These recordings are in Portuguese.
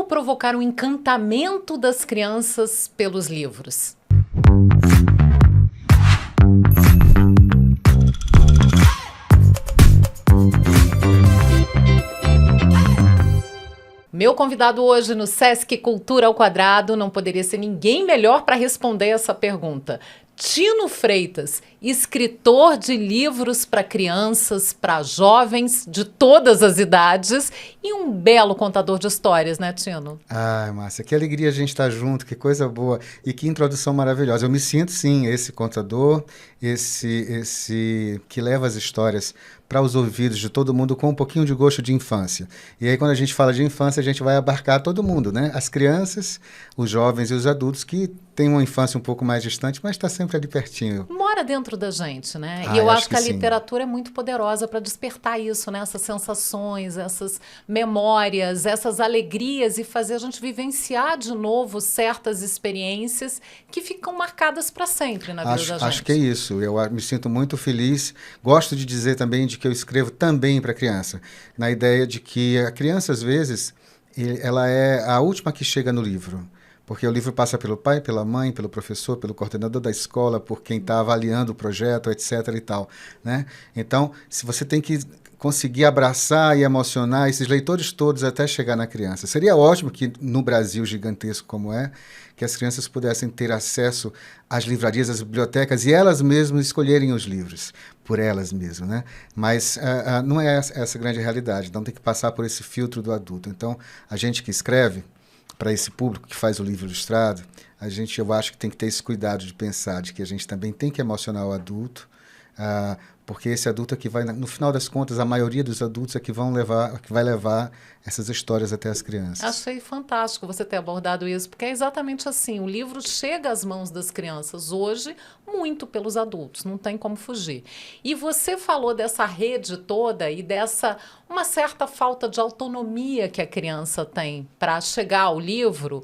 provocar o encantamento das crianças pelos livros? Meu convidado hoje no Sesc Cultura ao Quadrado não poderia ser ninguém melhor para responder essa pergunta. Tino Freitas, escritor de livros para crianças, para jovens de todas as idades e um belo contador de histórias, né, Tino? Ai, Márcia, que alegria a gente estar junto, que coisa boa e que introdução maravilhosa. Eu me sinto, sim, esse contador, esse que leva as histórias para os ouvidos de todo mundo com um pouquinho de gosto de infância. E aí, quando a gente fala de infância, a gente vai abarcar todo mundo, né? As crianças, os jovens e os adultos que têm uma infância um pouco mais distante, mas está sempre ali pertinho. Mora dentro da gente, né? Ah, e eu acho que a sim. literatura é muito poderosa para despertar isso, né? Essas sensações, essas memórias, essas alegrias e fazer a gente vivenciar de novo certas experiências que ficam marcadas para sempre na vida da gente. Acho que é isso. Eu me sinto muito feliz. Gosto de dizer também de que eu escrevo também para criança, na ideia de que a criança, às vezes, ela é a última que chega no livro. Porque o livro passa pelo pai, pela mãe, pelo professor, pelo coordenador da escola, por quem está avaliando o projeto, etc. e tal, né? Então, se você tem que conseguir abraçar e emocionar esses leitores todos até chegar na criança. Seria ótimo que, no Brasil gigantesco como é, que as crianças pudessem ter acesso às livrarias, às bibliotecas e elas mesmas escolherem os livros, por elas mesmas, né? Mas não é essa a grande realidade, então tem que passar por esse filtro do adulto. Então, a gente que escreve, para esse público que faz o livro ilustrado, eu acho que tem que ter esse cuidado de pensar de que a gente também tem que emocionar o adulto, porque esse adulto é que vai, no final das contas, a maioria dos adultos é que vai levar essas histórias até as crianças. Achei fantástico você ter abordado isso, porque é exatamente assim, o livro chega às mãos das crianças hoje, muito pelos adultos, não tem como fugir. E você falou dessa rede toda e uma certa falta de autonomia que a criança tem para chegar ao livro,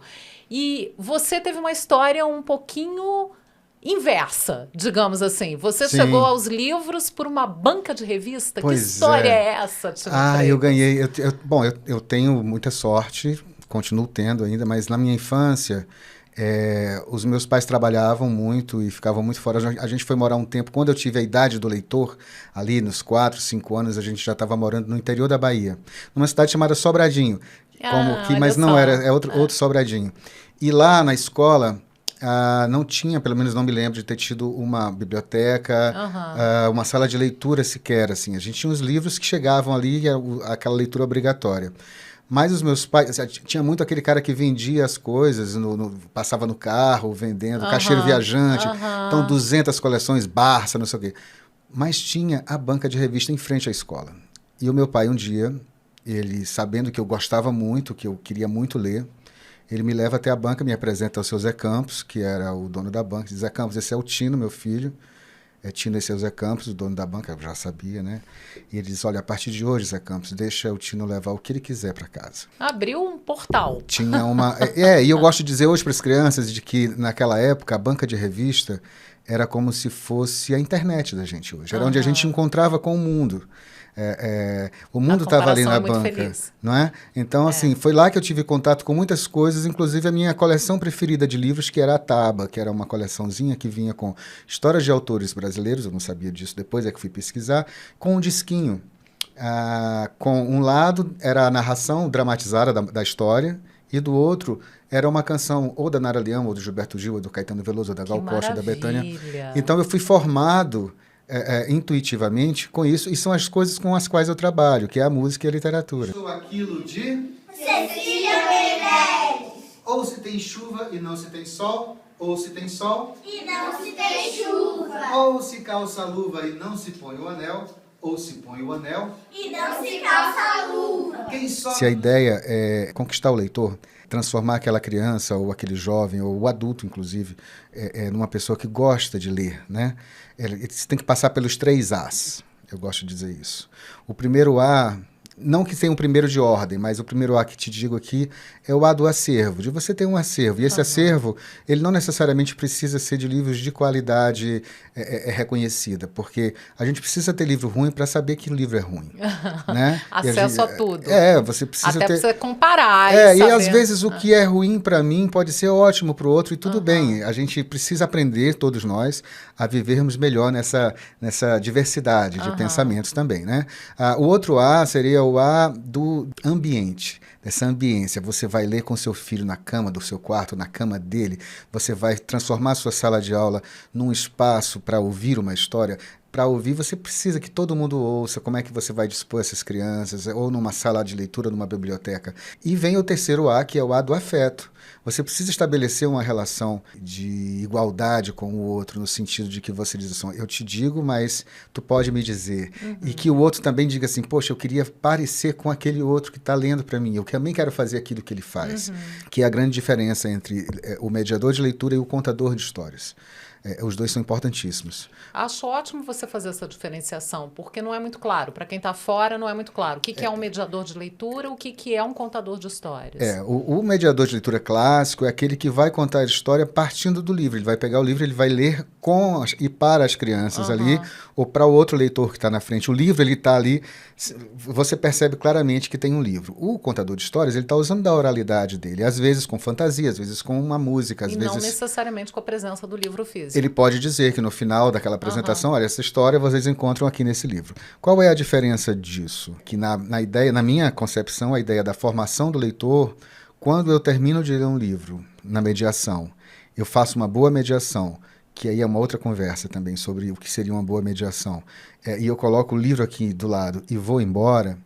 e você teve uma história um pouquinho inversa, digamos assim. Você Sim. chegou aos livros por uma banca de revista? Pois que história é essa, Tino Freitas? Eu ganhei. Eu tenho muita sorte, continuo tendo ainda, mas na minha infância, os meus pais trabalhavam muito e ficavam muito fora. A gente foi morar um tempo, quando eu tive a idade do leitor, ali nos 4, 5 anos, a gente já estava morando no interior da Bahia, numa cidade chamada Sobradinho, mas não era, outro Sobradinho. E lá na escola, não tinha, pelo menos não me lembro de ter tido uma biblioteca, uma sala de leitura sequer, assim. A gente tinha os livros que chegavam ali, aquela leitura obrigatória. Mas os meus pais, tinha muito aquele cara que vendia as coisas, passava no carro vendendo, caixeiro viajante, então 200 coleções, Barça, não sei o quê. Mas tinha a banca de revista em frente à escola. E o meu pai, um dia, ele sabendo que eu gostava muito, que eu queria muito ler, ele me leva até a banca, me apresenta ao seu Zé Campos, que era o dono da banca. Diz: Zé Campos, esse é o Tino, meu filho. Tino, esse é o Zé Campos, o dono da banca, eu já sabia, né? E ele diz: olha, a partir de hoje, Zé Campos, deixa o Tino levar o que ele quiser para casa. Abriu um portal. Tinha uma... e eu gosto de dizer hoje para as crianças de que, naquela época, a banca de revista era como se fosse a internet da gente hoje. Era onde a gente encontrava com o mundo. O mundo estava ali na banca, feliz. Não é? Então, assim, foi lá que eu tive contato com muitas coisas, inclusive a minha coleção preferida de livros, que era a Taba, que era uma coleçãozinha que vinha com histórias de autores brasileiros, eu não sabia disso, depois é que fui pesquisar, com um disquinho. Com um lado era a narração dramatizada da história, e do outro era uma canção ou da Nara Leão, ou do Gilberto Gil, ou do Caetano Veloso, ou da Gal Costa, ou da Bethânia. Então eu fui formado intuitivamente com isso, e são as coisas com as quais eu trabalho, que é a música e a literatura. Sou aquilo de Cecília Meirelles. Ou se tem chuva e não se tem sol, ou se tem sol e não se tem chuva, ou se calça a luva e não se põe o anel, ou se põe o anel e não se calça a luva. Se a ideia é conquistar o leitor, transformar aquela criança ou aquele jovem, ou o adulto, inclusive, numa pessoa que gosta de ler, né? Você tem que passar pelos 3 As, eu gosto de dizer isso. O primeiro A não que tenha um primeiro de ordem, mas o primeiro A que te digo aqui é o A do acervo, de você ter um acervo. E esse acervo, ele não necessariamente precisa ser de livros de qualidade reconhecida, porque a gente precisa ter livro ruim para saber que o livro é ruim. Né? Acesso a tudo. Você precisa até ter... para você comparar e saber. às vezes o que é ruim para mim pode ser ótimo para o outro e tudo bem. A gente precisa aprender, todos nós, a vivermos melhor nessa diversidade de pensamentos também, né? O outro A seria o A do ambiente, dessa ambiência. Você vai ler com seu filho na cama do seu quarto, na cama dele, você vai transformar a sua sala de aula num espaço para ouvir uma história. Para ouvir, você precisa que todo mundo ouça. Como é que você vai dispor essas crianças, ou numa sala de leitura, numa biblioteca. E vem o terceiro A, que é o A do afeto. Você precisa estabelecer uma relação de igualdade com o outro, no sentido de que você diz assim, eu te digo, mas tu pode me dizer. E que o outro também diga assim, poxa, eu queria parecer com aquele outro que está lendo para mim. Eu também quero fazer aquilo que ele faz. Que é a grande diferença entre o mediador de leitura e o contador de histórias. Os dois são importantíssimos. Acho ótimo você fazer essa diferenciação, porque não é muito claro. Para quem está fora, não é muito claro. O que é um mediador de leitura, o que é um contador de histórias. O mediador de leitura clássico é aquele que vai contar a história partindo do livro. Ele vai pegar o livro, ele vai ler com e para as crianças ali, ou para o outro leitor que está na frente. O livro, ele está ali, você percebe claramente que tem um livro. O contador de histórias, ele está usando da oralidade dele, às vezes com fantasia, às vezes com uma música, às vezes... não necessariamente com a presença do livro físico. Ele pode dizer que no final daquela apresentação, olha, essa história vocês encontram aqui nesse livro. Qual é a diferença disso? Que na ideia, na minha concepção, a ideia da formação do leitor, quando eu termino de ler um livro, na mediação, eu faço uma boa mediação, que aí é uma outra conversa também sobre o que seria uma boa mediação, e eu coloco o livro aqui do lado e vou embora,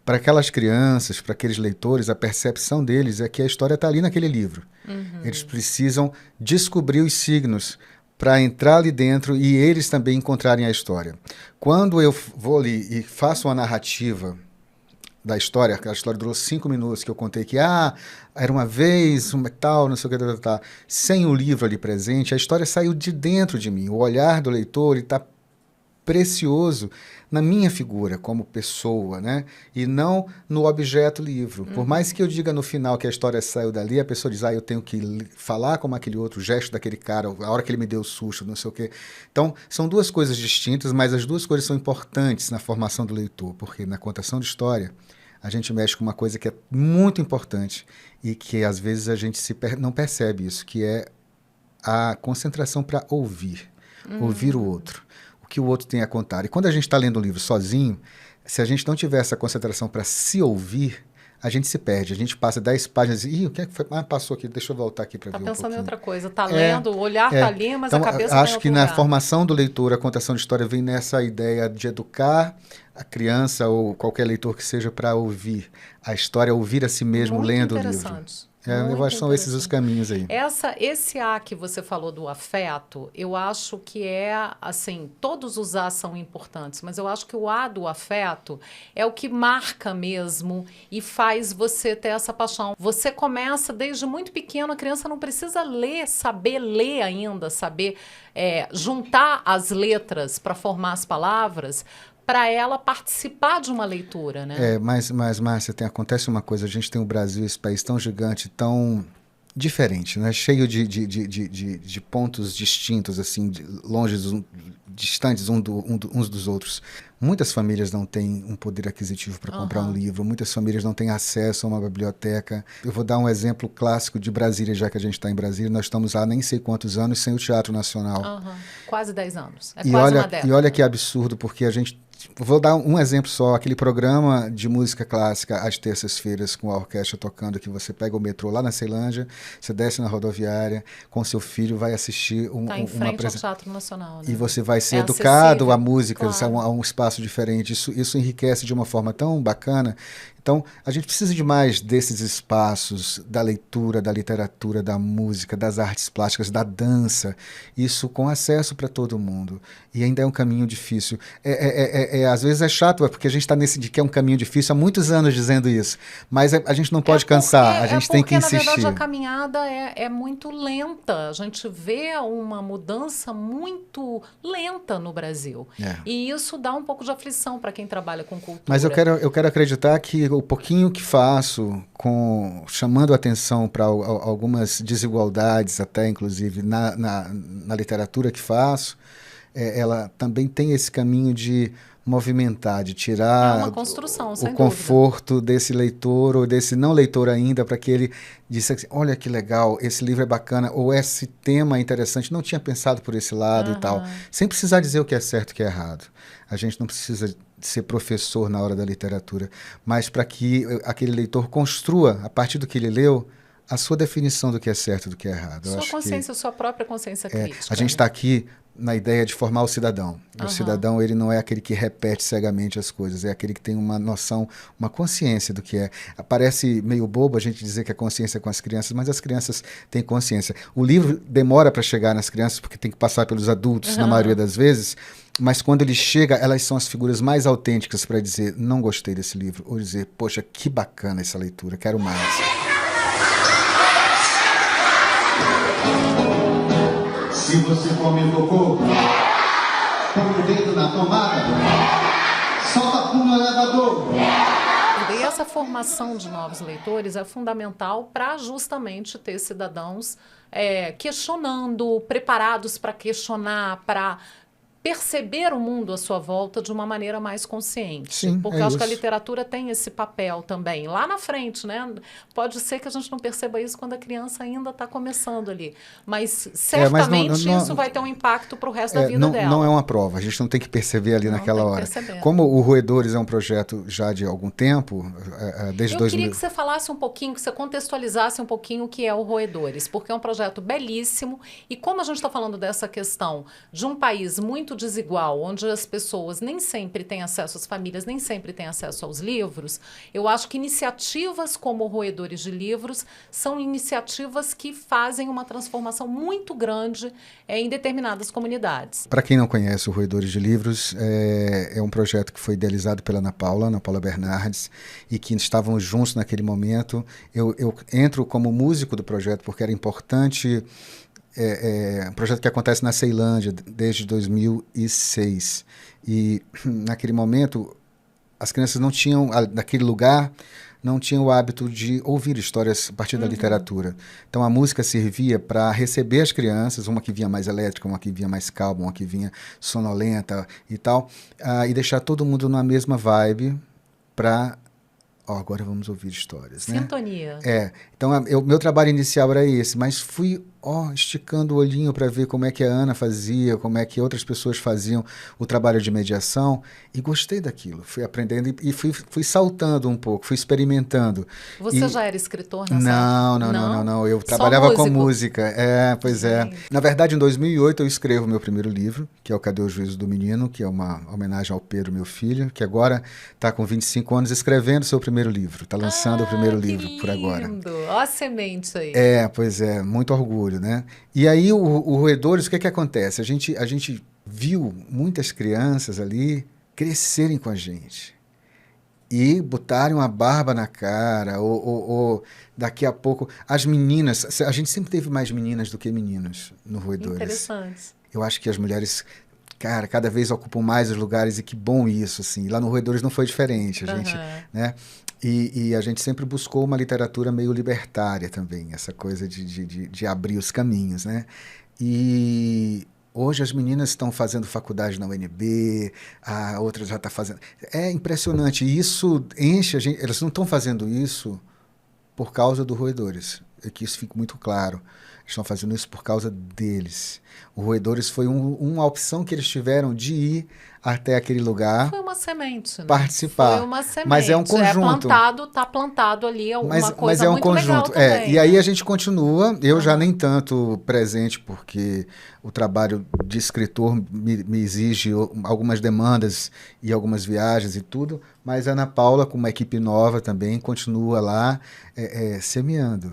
para aquelas crianças, para aqueles leitores, a percepção deles é que a história está ali naquele livro. Eles precisam descobrir os signos para entrar ali dentro e eles também encontrarem a história. Quando eu vou ali e faço uma narrativa da história, aquela história durou 5 minutos, que eu contei que era uma vez, tal, não sei o que, sem o livro ali presente, a história saiu de dentro de mim. O olhar do leitor está precioso na minha figura como pessoa, né? E não no objeto livro. Por mais que eu diga no final que a história saiu dali, a pessoa diz, eu tenho que falar como aquele outro, o gesto daquele cara, a hora que ele me deu o susto, não sei o quê. Então, são duas coisas distintas, mas as duas coisas são importantes na formação do leitor, porque na contação de história, a gente mexe com uma coisa que é muito importante e que às vezes a gente não percebe isso, que é a concentração para ouvir o outro. Que o outro tem a contar. E quando a gente está lendo um livro sozinho, se a gente não tiver essa concentração para se ouvir, a gente se perde. A gente passa 10 páginas e o que é que foi? Passou aqui, deixa eu voltar aqui para ver um pouquinho. Está pensando em outra coisa. Está lendo, o olhar está ali, mas então, a cabeça está em acho que outro lugar. Na formação do leitor, a contação de história vem nessa ideia de educar a criança ou qualquer leitor que seja para ouvir a história, ouvir a si mesmo Muito lendo o livro. interessante. Eu acho que são esses os caminhos aí. Esse A que você falou do afeto, eu acho que assim, todos os A são importantes, mas eu acho que o A do afeto é o que marca mesmo e faz você ter essa paixão. Você começa desde muito pequeno, a criança não precisa saber ler ainda, saber juntar as letras para formar as palavras, para ela participar de uma leitura, né? Mas Márcia, acontece uma coisa, a gente tem o Brasil, esse país tão gigante, tão diferente, né? Cheio de pontos distintos, assim, distantes uns dos outros. Muitas famílias não têm um poder aquisitivo para comprar um livro, muitas famílias não têm acesso a uma biblioteca. Eu vou dar um exemplo clássico de Brasília, já que a gente está em Brasília. Nós estamos há nem sei quantos anos sem o Teatro Nacional. Quase 10 anos. Quase uma década. E olha que absurdo, porque a gente... Vou dar um exemplo só, aquele programa de música clássica às terças-feiras com a orquestra tocando, que você pega o metrô lá na Ceilândia, você desce na rodoviária com seu filho, vai assistir em frente ao Teatro Nacional, né? E você vai ser educado acessível. à música, claro. a um espaço diferente. Isso enriquece de uma forma tão bacana. Então, a gente precisa de mais desses espaços da leitura, da literatura, da música, das artes plásticas, da dança. Isso com acesso para todo mundo. E ainda é um caminho difícil. às vezes é chato, porque a gente está nesse de que é um caminho difícil há muitos anos dizendo isso, mas a gente não pode cansar, a gente tem que insistir. Na verdade, a caminhada é muito lenta. A gente vê uma mudança muito lenta no Brasil. E isso dá um pouco de aflição para quem trabalha com cultura. Mas eu quero acreditar que o pouquinho que faço, chamando atenção para algumas desigualdades, até inclusive na literatura que faço, ela também tem esse caminho de movimentar, de tirar uma construção, sem o conforto dúvida. desse leitor ou desse não leitor ainda, para que ele disse assim, olha que legal, esse livro é bacana, ou esse tema é interessante, não tinha pensado por esse lado e tal. Sem precisar dizer o que é certo e o que é errado. A gente não precisa ser professor na hora da literatura, mas para que aquele leitor construa, a partir do que ele leu, a sua definição do que é certo e do que é errado. Sua consciência, sua própria consciência crítica. A gente está aqui na ideia de formar o cidadão. O cidadão, ele não é aquele que repete cegamente as coisas, é aquele que tem uma noção, uma consciência do que é. Parece meio bobo a gente dizer que a consciência é com as crianças, mas as crianças têm consciência. O livro demora para chegar nas crianças, porque tem que passar pelos adultos, na maioria das vezes, mas quando ele chega, elas são as figuras mais autênticas para dizer, não gostei desse livro, ou dizer, poxa, que bacana essa leitura, quero mais. Se você come cocô, põe o dedo na tomada, solta no elevador. E essa formação de novos leitores é fundamental para justamente ter cidadãos questionando, preparados para questionar, para perceber o mundo à sua volta de uma maneira mais consciente. Sim, porque eu acho que a literatura tem esse papel também. Lá na frente, né? Pode ser que a gente não perceba isso quando a criança ainda está começando ali. Mas certamente isso vai ter um impacto para o resto da vida dela. Não é uma prova, a gente não tem que perceber ali naquela hora. Como o Roedores é um projeto já de algum tempo, desde 2000... Eu queria que você falasse um pouquinho, que você contextualizasse um pouquinho o que é o Roedores, porque é um projeto belíssimo e como a gente está falando dessa questão de um país muito desigual, onde as pessoas nem sempre têm acesso, as famílias nem sempre têm acesso aos livros, eu acho que iniciativas como o Roedores de Livros são iniciativas que fazem uma transformação muito grande em determinadas comunidades. Para quem não conhece o Roedores de Livros, é um projeto que foi idealizado pela Ana Paula Bernardes, e que estávamos juntos naquele momento. Eu entro como músico do projeto porque era importante. É um projeto que acontece na Ceilândia desde 2006. E naquele momento, as crianças não tinham, naquele lugar, não tinham o hábito de ouvir histórias a partir da literatura. Então a música servia para receber as crianças, uma que vinha mais elétrica, uma que vinha mais calma, uma que vinha sonolenta e tal, e deixar todo mundo na mesma vibe para... agora vamos ouvir histórias, né? Sintonia. Então meu trabalho inicial era esse, mas fui esticando o olhinho para ver como é que a Ana fazia, como é que outras pessoas faziam o trabalho de mediação, e gostei daquilo. Fui aprendendo e fui saltando um pouco, fui experimentando. Você já era escritor nessa época? Não. Eu trabalhava com música. Pois é. Na verdade, em 2008, eu escrevo meu primeiro livro, que é o Cadê o Juízo do Menino, que é uma homenagem ao Pedro, meu filho, que agora está com 25 anos escrevendo seu primeiro livro. Está lançando o primeiro livro por agora. Olha a semente aí. Pois é, muito orgulho, né? E aí, o Roedores, o que acontece? A gente viu muitas crianças ali crescerem com a gente e botarem uma barba na cara, ou daqui a pouco... As meninas... A gente sempre teve mais meninas do que meninos no Roedores. Interessante. Eu acho que as mulheres... Cara, cada vez ocupam mais os lugares, e que bom isso, assim. Lá no Roedores não foi diferente, a gente, né? E a gente sempre buscou uma literatura meio libertária também, essa coisa de abrir os caminhos, né? E hoje as meninas estão fazendo faculdade na UNB, a outra já está fazendo... É impressionante, e isso enche a gente... Elas não estão fazendo isso por causa do Roedores, que isso fique muito claro. Estão fazendo isso por causa deles. O Roedores foi uma opção que eles tiveram de ir até aquele lugar. Foi uma semente, né? Participar. Foi uma semente. Mas é um conjunto. Tá plantado ali alguma coisa mas é um muito conjunto. legal também, e aí a gente continua, eu já nem tanto presente, porque o trabalho de escritor me exige algumas demandas e algumas viagens e tudo, Mas a Ana Paula, com uma equipe nova também, continua lá semeando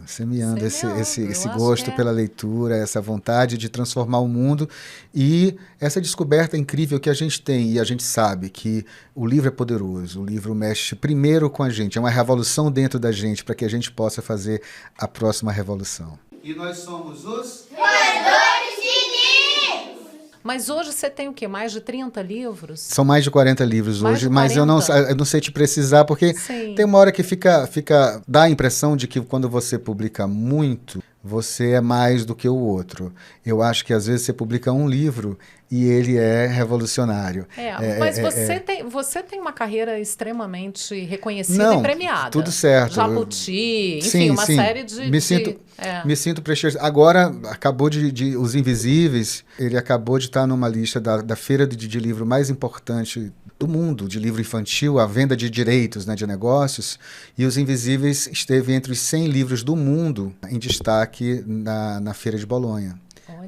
esse eu acho gosto que é. pela leitura, essa vontade de transformar o mundo e essa descoberta incrível que a gente tem. E a gente sabe que o livro é poderoso, o livro mexe primeiro com a gente, é uma revolução dentro da gente para que a gente possa fazer a próxima revolução. E nós somos os... Roedores de ninhos. Mas hoje você tem o quê? Mais de 30 livros? São mais de 40 livros Mais hoje, de mas eu não 40? sei te precisar, porque Sim. tem uma hora que dá a impressão de que quando você publica muito, você é mais do que o outro. Eu acho que às vezes você publica um livro e ele é revolucionário. Mas você tem uma carreira extremamente reconhecida Não, e premiada. tudo certo. Jabuti, enfim, Sim, uma sim. série de... Me sinto prestigiado. Agora, acabou Os Invisíveis, ele acabou de estar numa lista da feira de livro mais importante do mundo, de livro infantil, a venda de direitos, né, de negócios, e Os Invisíveis esteve entre os 100 livros do mundo em destaque na Feira de Bolonha,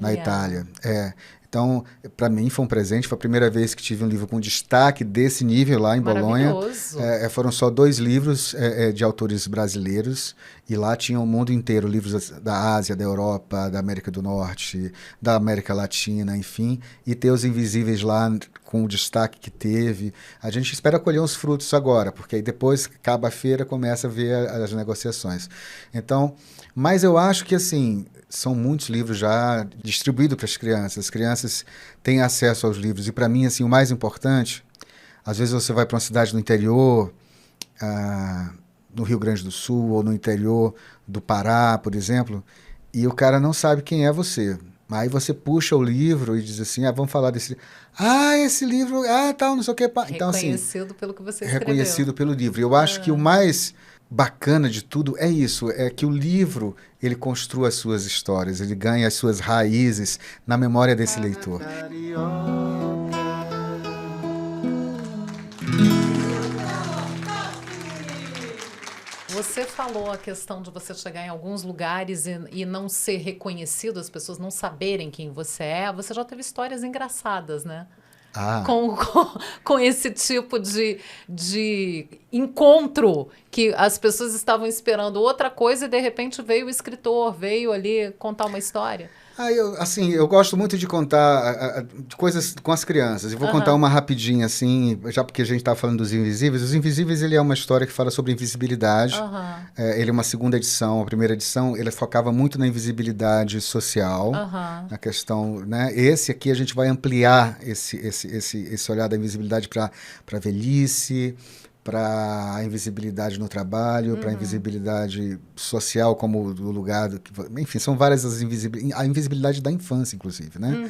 na Olha. Itália. Então, para mim foi um presente, foi a primeira vez que tive um livro com destaque desse nível lá em Bolonha. Maravilhoso. Foram só 2 livros de autores brasileiros, e lá tinha o mundo inteiro, livros da Ásia, da Europa, da América do Norte, da América Latina, enfim, e ter Os Invisíveis lá com o destaque que teve. A gente espera colher uns frutos agora, porque aí depois que acaba a feira, começa a ver as negociações. Então, mas eu acho que assim, são muitos livros já distribuídos para as crianças. As crianças têm acesso aos livros. E para mim, assim, o mais importante, às vezes você vai para uma cidade no interior, no Rio Grande do Sul, ou no interior do Pará, por exemplo, e o cara não sabe quem é você. Aí você puxa o livro e diz assim, vamos falar desse livro. Esse livro, tal, não sei o que. Então, assim, Reconhecido pelo que você escreveu. reconhecido pelo livro. Eu acho que o mais bacana de tudo é isso, é que o livro, ele construa as suas histórias, ele ganha as suas raízes na memória desse leitor. Você falou a questão de você chegar em alguns lugares e não ser reconhecido, as pessoas não saberem quem você é. Você já teve histórias engraçadas, né? Com esse tipo de encontro que as pessoas estavam esperando outra coisa e de repente veio o escritor, veio ali contar uma história. Eu gosto muito de contar de coisas com as crianças. E vou contar uma rapidinha, assim, já porque a gente está falando dos Invisíveis. Os Invisíveis, ele é uma história que fala sobre invisibilidade. Ele é uma segunda edição. A primeira edição, ele focava muito na invisibilidade social, na questão, né? Esse aqui a gente vai ampliar esse olhar da invisibilidade para a velhice, para a invisibilidade no trabalho, para a invisibilidade social, como o lugar... Enfim, são várias a invisibilidade da infância, inclusive, né?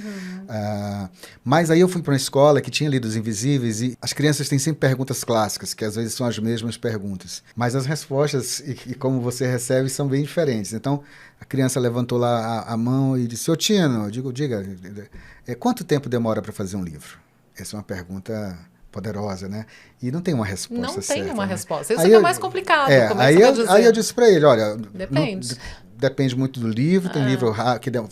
Mas aí eu fui para uma escola que tinha lido Os Invisíveis e as crianças têm sempre perguntas clássicas, que às vezes são as mesmas perguntas. Mas as respostas e como você recebe são bem diferentes. Então, a criança levantou lá a mão e disse, Tino, diga, quanto tempo demora para fazer um livro? Essa é uma pergunta poderosa, né? E não tem uma resposta certa. Não tem uma resposta. Isso aí é mais complicado. Aí eu disse para ele, olha... Depende. Depende muito do livro. Tem livro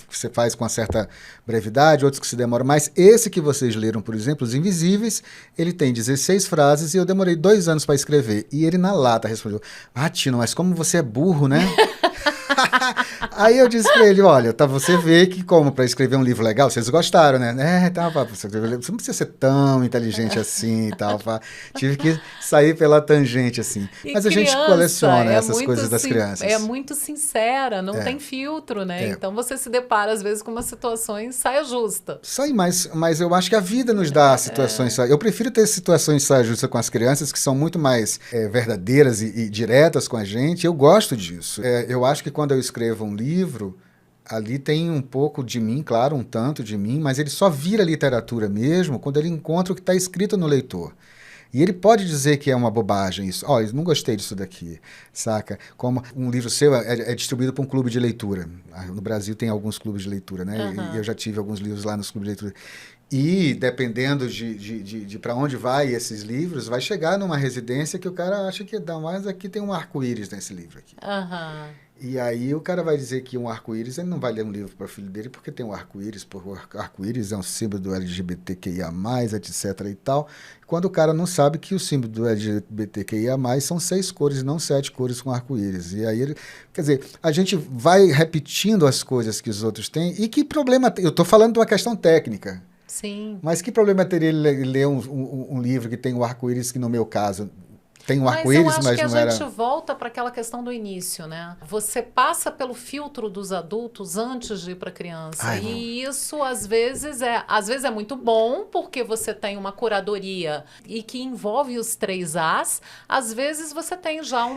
que você faz com uma certa brevidade, outros que se demoram mais. Esse que vocês leram, por exemplo, Os Invisíveis, ele tem 16 frases e eu demorei 2 anos para escrever. E ele na lata respondeu, Tino, mas como você é burro, né? Aí eu disse pra ele, olha, você vê que como para escrever um livro legal, vocês gostaram, né? Você não precisa ser tão inteligente assim e tal. Tive que sair pela tangente, assim. Mas a gente coleciona essas coisas das crianças. É muito sincera, não tem filtro, né? Então você se depara, às vezes, com uma situação saia justa. Sai, mas eu acho que a vida nos dá situações... Eu prefiro ter situações saia justa com as crianças, que são muito mais verdadeiras e diretas com a gente. Eu gosto disso. Eu acho que quando eu escrevo um livro, ali tem um pouco de mim, claro, um tanto de mim, mas ele só vira literatura mesmo quando ele encontra o que está escrito no leitor. E ele pode dizer que é uma bobagem isso. Eu não gostei disso daqui, saca? Como um livro seu é distribuído para um clube de leitura. No Brasil tem alguns clubes de leitura, né? E eu já tive alguns livros lá nos clubes de leitura. E, dependendo de para onde vai esses livros, vai chegar numa residência que o cara acha que dá mais, aqui tem um arco-íris nesse livro aqui. E aí o cara vai dizer que um arco-íris, ele não vai ler um livro para o filho dele porque tem um arco-íris, porque o arco-íris é um símbolo do LGBTQIA+, etc e tal, quando o cara não sabe que o símbolo do LGBTQIA+, são 6 cores, não 7 cores com arco-íris. E aí, quer dizer, a gente vai repetindo as coisas que os outros têm, e que problema... Eu estou falando de uma questão técnica. Sim. Mas que problema teria ele ler um livro que tem o arco-íris, que no meu caso... Tem um arco-íris, mas não era... Mas eu acho que a gente volta para aquela questão do início, né? Você passa pelo filtro dos adultos antes de ir para a criança. Ai, e isso, às vezes é muito bom, porque você tem uma curadoria e que envolve os 3 As. Às vezes você tem já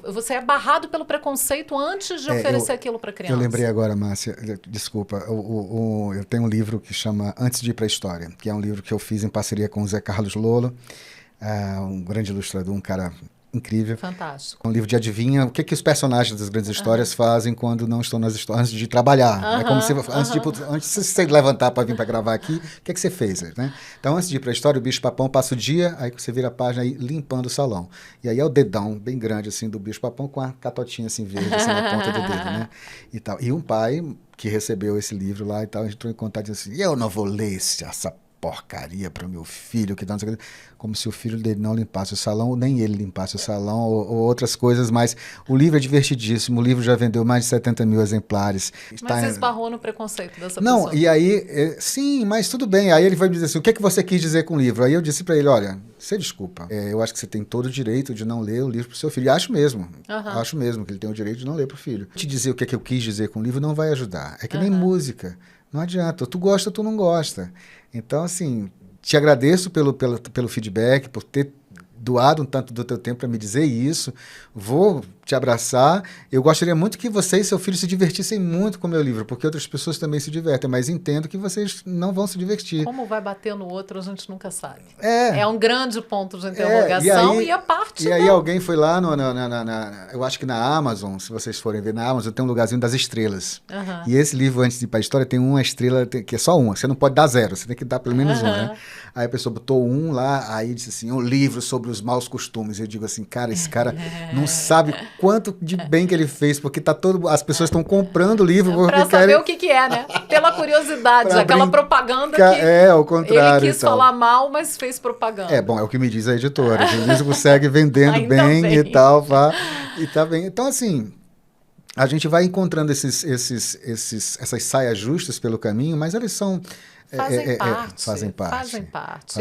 você é barrado pelo preconceito antes de oferecer aquilo para a criança. Eu lembrei agora, Márcia, desculpa, eu tenho um livro que chama Antes de ir para a História, que é um livro que eu fiz em parceria com o Zé Carlos Lolo, um grande ilustrador, um cara incrível. Fantástico. Um livro de adivinha, o que os personagens das grandes histórias fazem quando não estão nas histórias, antes de trabalhar. É como se, antes de você levantar para vir para gravar aqui, o que você fez? Né? Então, antes de ir para a história, o bicho-papão passa o dia, aí você vira a página aí, limpando o salão. E aí é o dedão bem grande assim do bicho-papão com a catotinha assim verde assim, na ponta do dedo, né? E tal. E um pai que recebeu esse livro lá e tal, entrou em contato e disse assim, eu não vou ler essa porcaria para o meu filho, que não sei o que, como se o filho dele não limpasse o salão, ou nem ele limpasse o salão, ou outras coisas, mas o livro é divertidíssimo, o livro já vendeu mais de 70 mil exemplares. Mas você esbarrou no preconceito dessa não, pessoa. E aí, sim, mas tudo bem, aí ele vai me dizer assim, o que você quis dizer com o livro? Aí eu disse para ele, olha, você desculpa, eu acho que você tem todo o direito de não ler o livro pro seu filho, e acho mesmo que ele tem o direito de não ler pro filho. Te dizer o que eu quis dizer com o livro não vai ajudar, é que nem música, não adianta, tu gosta, tu não gosta. Então, assim, te agradeço pelo feedback, por ter doado um tanto do teu tempo para me dizer isso. Vou te abraçar. Eu gostaria muito que você e seu filho se divertissem muito com o meu livro, porque outras pessoas também se divertem, mas entendo que vocês não vão se divertir. Como vai bater no outro, a gente nunca sabe. É um grande ponto de interrogação e a parte... E aí alguém foi lá, eu acho que na Amazon, se vocês forem ver na Amazon, tem um lugarzinho das estrelas. E esse livro, Antes de ir para a História, tem uma estrela, que é só uma. Você não pode dar 0, você tem que dar pelo menos 1, né? Aí a pessoa botou 1 lá, aí disse assim, um livro sobre os maus costumes. Eu digo assim, cara, esse cara não sabe quanto de bem que ele fez, porque as pessoas estão comprando o livro para saber o que é, né? Pela curiosidade, aquela propaganda que ao contrário, ele quis falar mal, mas fez propaganda. É o que me diz a editora. O livro segue vendendo bem e tal, e tá bem. Então, assim, a gente vai encontrando essas saias justas pelo caminho, mas elas são... Fazem parte.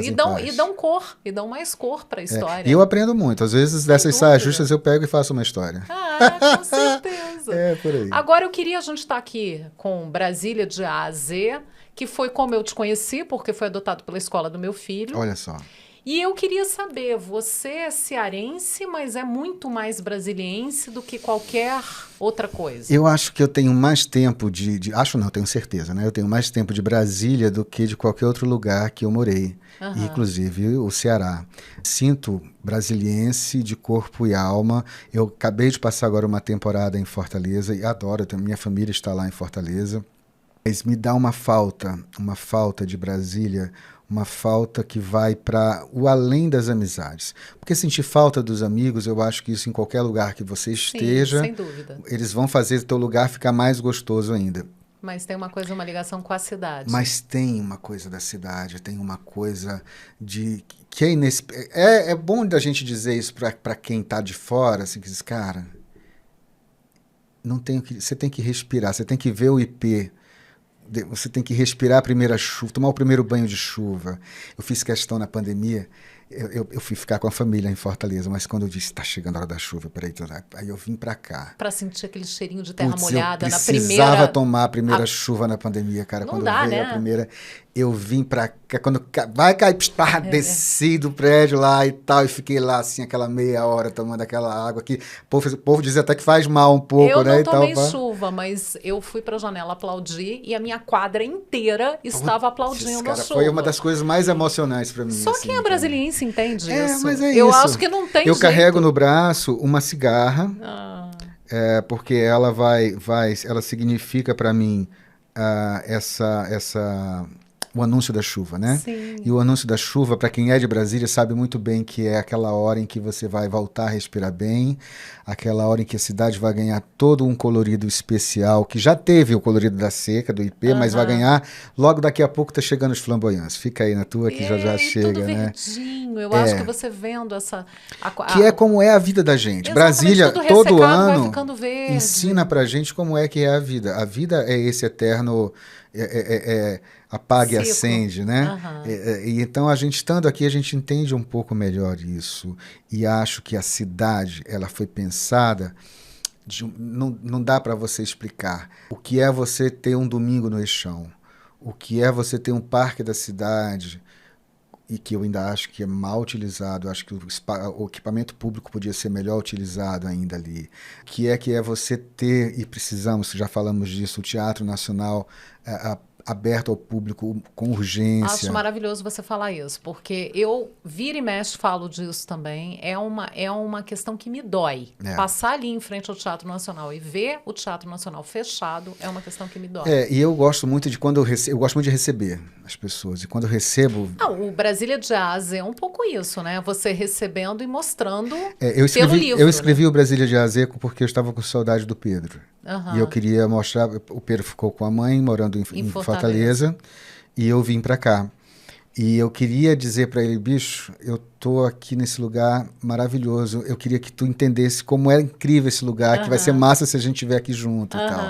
E dão cor, e dão mais cor para a história. E eu aprendo muito. Às vezes, dessas saias justas, eu pego e faço uma história. Com certeza. Por aí. Agora, a gente está aqui com Brasília de A a Z, que foi como eu te conheci, porque foi adotado pela escola do meu filho. Olha só. E eu queria saber, você é cearense, mas é muito mais brasiliense do que qualquer outra coisa. Eu acho que eu tenho mais tempo acho não, tenho certeza, né? Eu tenho mais tempo de Brasília do que de qualquer outro lugar que eu morei, inclusive o Ceará. Sinto brasiliense de corpo e alma. Eu acabei de passar agora uma temporada em Fortaleza e adoro, minha família está lá em Fortaleza. Mas me dá uma falta de Brasília, uma falta que vai para o além das amizades. Porque sentir falta dos amigos, eu acho que isso em qualquer lugar que você esteja, sem dúvida. Eles vão fazer o teu lugar ficar mais gostoso ainda. Mas tem uma ligação com a cidade. Mas tem uma coisa da cidade, tem uma coisa que é bom da gente dizer isso para quem está de fora, assim, que diz, cara, você tem que respirar, você tem que ver o IP. Você tem que respirar a primeira chuva, tomar o primeiro banho de chuva. Eu fiz questão na pandemia, eu fui ficar com a família em Fortaleza, mas quando eu disse, está chegando a hora da chuva, peraí, aí eu vim para cá. Para sentir aquele cheirinho de terra molhada na primeira... Eu precisava tomar a primeira chuva na pandemia, cara. Não quando dá, veio né? a primeira, eu vim para cá, quando vai cair, desci do prédio lá e tal, e fiquei lá assim, aquela meia hora tomando aquela água aqui. O povo diz até que faz mal um pouco, né? Eu não tomei chuva, mas eu fui para a janela aplaudir e a minha quadra inteira estava aplaudindo a chuva. Foi uma das coisas mais emocionantes para mim. Só assim, quem é brasiliense entende isso. Mas é eu isso. acho que não tem jeito. Eu carrego no braço uma cigarra, porque ela significa para mim o anúncio da chuva, né? Sim. E o anúncio da chuva, para quem é de Brasília, sabe muito bem que é aquela hora em que você vai voltar a respirar bem, aquela hora em que a cidade vai ganhar todo um colorido especial, que já teve o colorido da seca, do IP, mas vai ganhar, logo daqui a pouco tá chegando os flamboyantes. Fica aí na tua que já chega, tudo né? verdinho. Eu acho que você vendo essa... Que é como é a vida da gente. Exatamente, Brasília, tudo todo ressecado, vai ano, ficando verde. ensina pra gente como é que é a vida. A vida é esse eterno apaga e Ciclo. acende, né? E então, a gente estando aqui, a gente entende um pouco melhor isso. E acho que a cidade, ela foi pensada... não dá para você explicar o que é você ter um domingo no Eixão, o que é você ter um parque da cidade, e que eu ainda acho que é mal utilizado, acho que o equipamento público podia ser melhor utilizado ainda ali. Que é você ter, e precisamos, já falamos disso, o Teatro Nacional aberto ao público com urgência. Acho maravilhoso você falar isso, porque eu vira e mexe falo disso também. É uma questão que me dói. Passar ali em frente ao Teatro Nacional e ver o Teatro Nacional fechado é uma questão que me dói. E eu gosto muito de quando eu gosto muito de receber as pessoas. E quando eu recebo... O Brasília Jazz é um pouco isso, né? Você recebendo e mostrando pelo livro. Eu escrevi o Brasília Jazz porque eu estava com saudade do Pedro. Uhum. E eu queria mostrar... O Pedro ficou com a mãe, morando em Fortaleza. E eu vim para cá. E eu queria dizer para ele, bicho, eu tô aqui nesse lugar maravilhoso. Eu queria que tu entendesse como é incrível esse lugar, que vai ser massa se a gente estiver aqui junto e tal.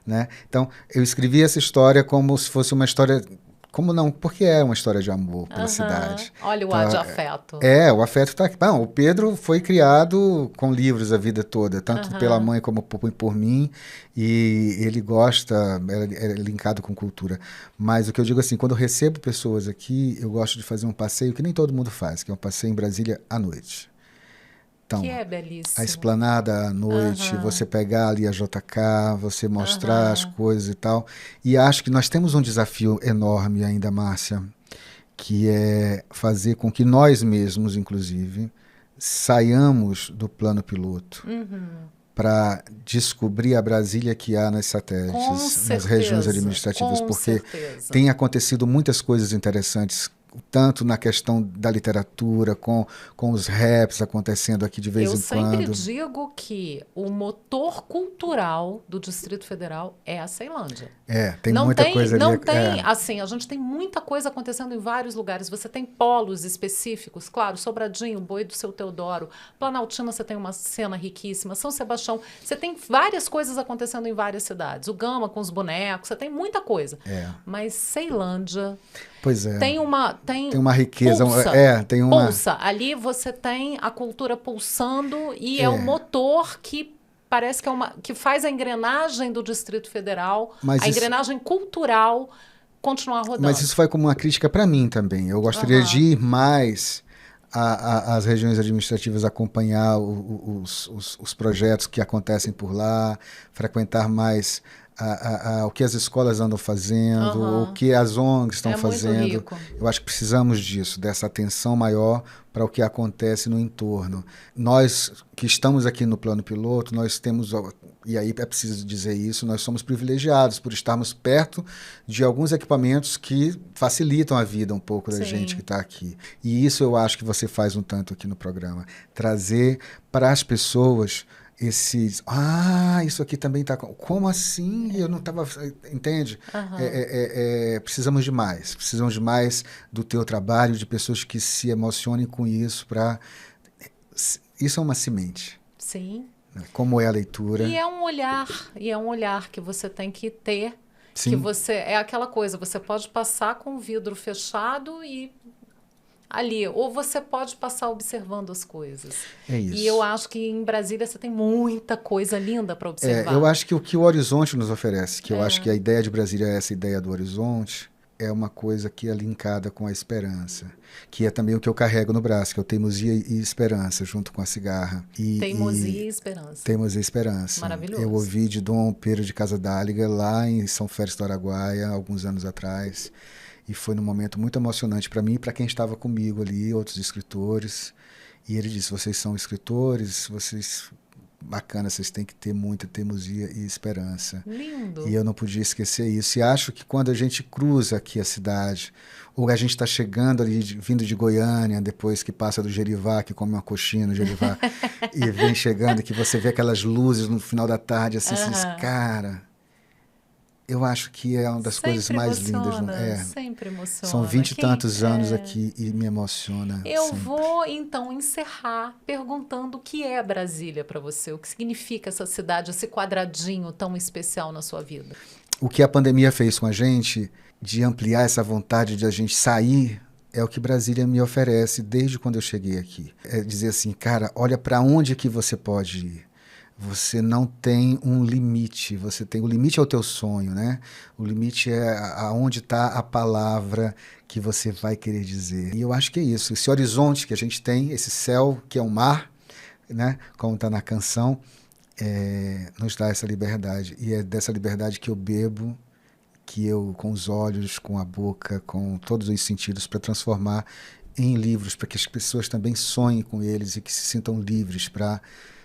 Né? Então, eu escrevi essa história como se fosse uma história... Como não? Porque é uma história de amor pela cidade. Olha o ar de afeto. O afeto está aqui. Bom, o Pedro foi criado com livros a vida toda, tanto pela mãe como por mim, e ele gosta, é linkado com cultura. Mas o que eu digo assim, quando eu recebo pessoas aqui, eu gosto de fazer um passeio que nem todo mundo faz, que é um passeio em Brasília à noite. Então, que é belíssimo. A esplanada à noite, você pegar ali a JK, você mostrar as coisas e tal. E acho que nós temos um desafio enorme ainda, Márcia, que é fazer com que nós mesmos, inclusive, saiamos do plano piloto para descobrir a Brasília que há nas satélites, nas regiões administrativas, porque tem acontecido muitas coisas interessantes, tanto na questão da literatura, com os raps acontecendo aqui de vez em quando. Eu sempre digo que o motor cultural do Distrito Federal é a Ceilândia. Tem muita coisa ali. Não tem, assim, a gente tem muita coisa acontecendo em vários lugares. Você tem polos específicos, claro, Sobradinho, Boi do Seu Teodoro, Planaltina você tem uma cena riquíssima, São Sebastião, você tem várias coisas acontecendo em várias cidades. O Gama com os bonecos, você tem muita coisa. Mas Ceilândia... Pois é. Tem uma riqueza. Pulsa. Ali você tem a cultura pulsando e é um motor que parece que faz a engrenagem do Distrito Federal, engrenagem cultural continuar rodando. Mas isso vai como uma crítica para mim também. Eu gostaria de ir mais às regiões administrativas, acompanhar os projetos que acontecem por lá, frequentar mais o que as escolas andam fazendo, o que as ONGs estão fazendo. Eu acho que precisamos disso, dessa atenção maior para o que acontece no entorno. Nós que estamos aqui no plano piloto, nós temos, e aí é preciso dizer isso, nós somos privilegiados por estarmos perto de alguns equipamentos que facilitam a vida um pouco da gente que está aqui. E isso eu acho que você faz um tanto aqui no programa. Trazer para as pessoas isso aqui também está... Como assim? Eu não estava... Entende? Precisamos de mais do teu trabalho, de pessoas que se emocionem com isso para... Isso é uma semente. Sim. Como é a leitura. E é um olhar que você tem que ter. Sim. Que você... É aquela coisa, você pode passar com o vidro fechado e... ali, ou você pode passar observando as coisas. É isso. E eu acho que em Brasília você tem muita coisa linda para observar. Eu acho que o que o horizonte nos oferece, eu acho que a ideia de Brasília é essa ideia do horizonte, é uma coisa que é linkada com a esperança, que é também o que eu carrego no braço, que é o teimosia e esperança, junto com a cigarra. Teimosia e esperança. Teimosia e esperança. Maravilhoso. Eu ouvi de Dom Pedro de Casadáliga, lá em São Félix do Araguaia, alguns anos atrás. E foi num momento muito emocionante para mim e para quem estava comigo ali, outros escritores. E ele disse, vocês são escritores, vocês bacana, vocês têm que ter muita teimosia e esperança. Lindo. E eu não podia esquecer isso. E acho que quando a gente cruza aqui a cidade, ou a gente está chegando ali, vindo de Goiânia, depois que passa do Gerivá, que come uma coxinha no Gerivá, e vem chegando, que você vê aquelas luzes no final da tarde, assim, você diz, cara, eu acho que é uma das coisas mais lindas. Sempre emociona. São 20 e tantos anos aqui e me emociona. Eu sempre. vou, então, encerrar perguntando o que é Brasília para você, o que significa essa cidade, esse quadradinho tão especial na sua vida. O que a pandemia fez com a gente, de ampliar essa vontade de a gente sair, é o que Brasília me oferece desde quando eu cheguei aqui. É dizer assim, cara, olha para onde que você pode ir. Você não tem um limite, você tem o limite é o teu sonho, né? O limite é aonde está a palavra que você vai querer dizer. E eu acho que é isso, esse horizonte que a gente tem, esse céu que é o mar, né? Como está na canção, nos dá essa liberdade. E é dessa liberdade que eu bebo, que eu, com os olhos, com a boca, com todos os sentidos, para transformar em livros, para que as pessoas também sonhem com eles e que se sintam livres para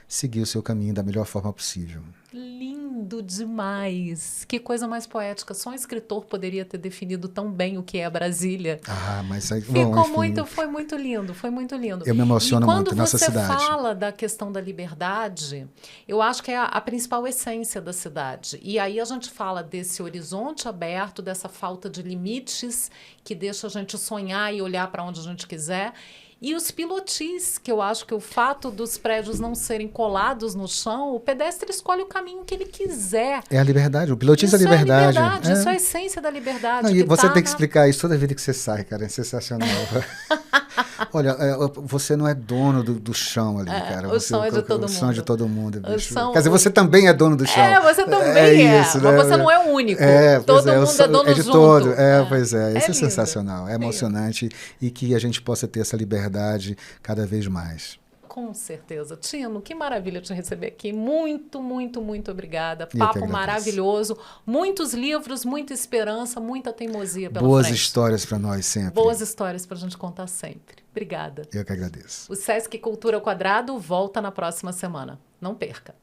seguir o seu caminho da melhor forma possível. Lindo demais! Que coisa mais poética. Só um escritor poderia ter definido tão bem o que é Brasília. Mas aí, Foi muito lindo, foi muito lindo. Eu me emociono muito nessa cidade. Quando você fala da questão da liberdade, eu acho que é a principal essência da cidade. E aí a gente fala desse horizonte aberto, dessa falta de limites que deixa a gente sonhar e olhar para onde a gente quiser. E os pilotis, que eu acho que o fato dos prédios não serem colados no chão, o pedestre escolhe o caminho que ele quiser. É a liberdade, o pilotis é a liberdade. Isso é a essência da liberdade. Não, e você tem que explicar isso toda vida que você sai, cara, é sensacional. Olha, você não é dono do chão ali, cara. O chão é de todo mundo. O chão é de todo mundo, bicho. Quer dizer, você também é dono do chão. Você também é. Isso, mas né? você não é o único. Todo mundo é dono de junto. todo. Pois é. Isso é lindo. sensacional, é emocionante e que a gente possa ter essa liberdade cada vez mais. Com certeza. Tino, que maravilha te receber aqui. Muito, muito, muito obrigada. Eu Papo maravilhoso. Muitos livros, muita esperança, muita teimosia pela Boas frente. histórias para nós sempre. Boas histórias para a gente contar sempre. Obrigada. Eu que agradeço. O Sesc Cultura ao Quadrado volta na próxima semana. Não perca.